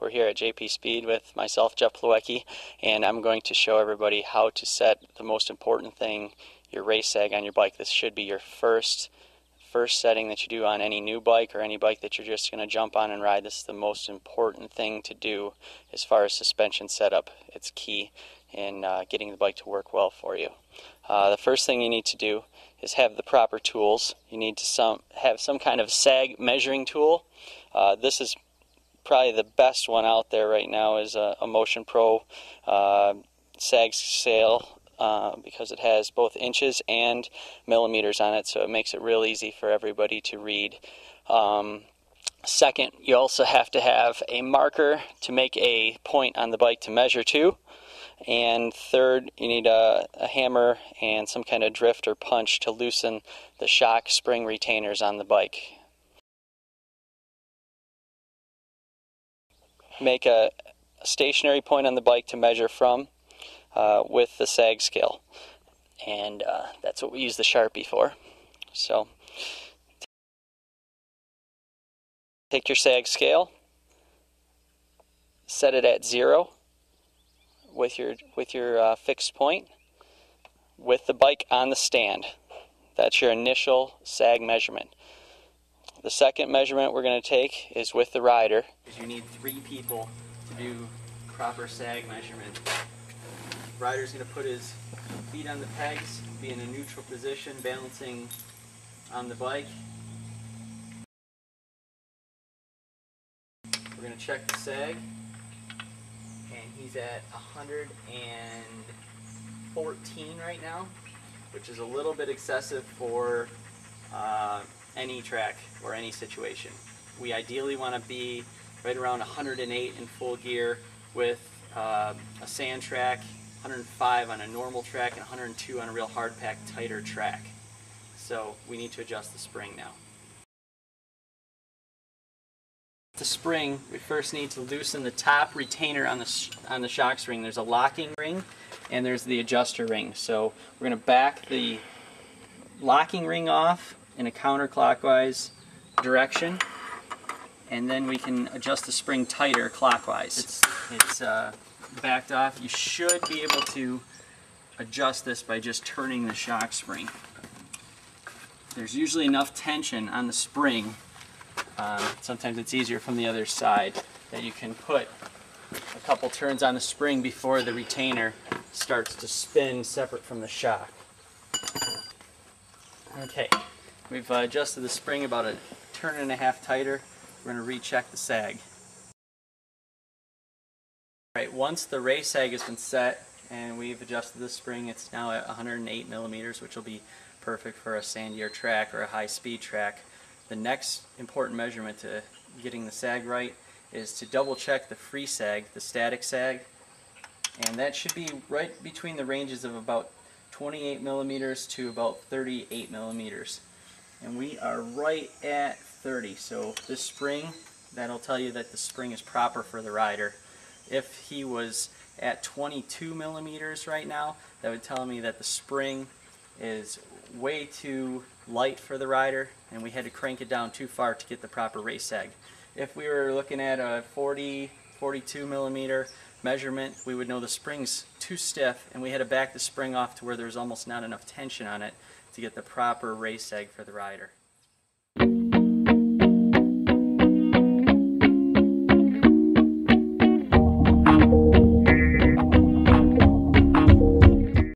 We're here at JP Speed with myself, Jeff Plawecki, and I'm going to show everybody how to set the most important thing, your race sag on your bike. This should be your first setting that you do on any new bike or any bike that you're just going to jump on and ride. This is the most important thing to do as far as suspension setup. It's key in getting the bike to work well for you. The first thing you need to do is have the proper tools. You need to have some kind of sag measuring tool. This is probably the best one out there right now is a Motion Pro sag scale, because it has both inches and millimeters on it, so it makes it real easy for everybody to read. Second, you also have to have a marker to make a point on the bike to measure to. And third, you need a hammer and some kind of drift or punch to loosen the shock spring retainers on the bike. Make a stationary point on the bike to measure from with the sag scale, and that's what we use the Sharpie for. So take your sag scale, set it at 0 with your fixed point with the bike on the stand. That's your initial sag measurement. The second measurement we're going to take is with the rider. You need 3 people to do proper sag measurement. The rider's going to put his feet on the pegs, be in a neutral position, balancing on the bike. We're going to check the sag, and he's at 114 right now, which is a little bit excessive for any track or any situation. We ideally want to be right around 108 in full gear with a sand track, 105 on a normal track, and 102 on a real hard pack, tighter track. So we need to adjust the spring now. The spring, we first need to loosen the top retainer on the shock spring. There's a locking ring and there's the adjuster ring. So we're going to back the locking ring off in a counterclockwise direction, and then we can adjust the spring tighter clockwise. It's backed off. You should be able to adjust this by just turning the shock spring. There's usually enough tension on the spring, sometimes it's easier from the other side, that you can put a couple turns on the spring before the retainer starts to spin separate from the shock. Okay. We've adjusted the spring about a turn and a half tighter. We're going to recheck the sag. Alright, once the race sag has been set and we've adjusted the spring, it's now at 108 millimeters, which will be perfect for a sandier track or a high speed track. The next important measurement to getting the sag right is to double check the free sag, the static sag, and that should be right between the ranges of about 28 millimeters to about 38 millimeters. And we are right at 30, so this spring, that'll tell you that the spring is proper for the rider. If he was at 22 millimeters right now, that would tell me that the spring is way too light for the rider and we had to crank it down too far to get the proper race sag. If we were looking at a 42 millimeter measurement, we would know the spring's too stiff and we had to back the spring off to where there's almost not enough tension on it to get the proper race sag for the rider.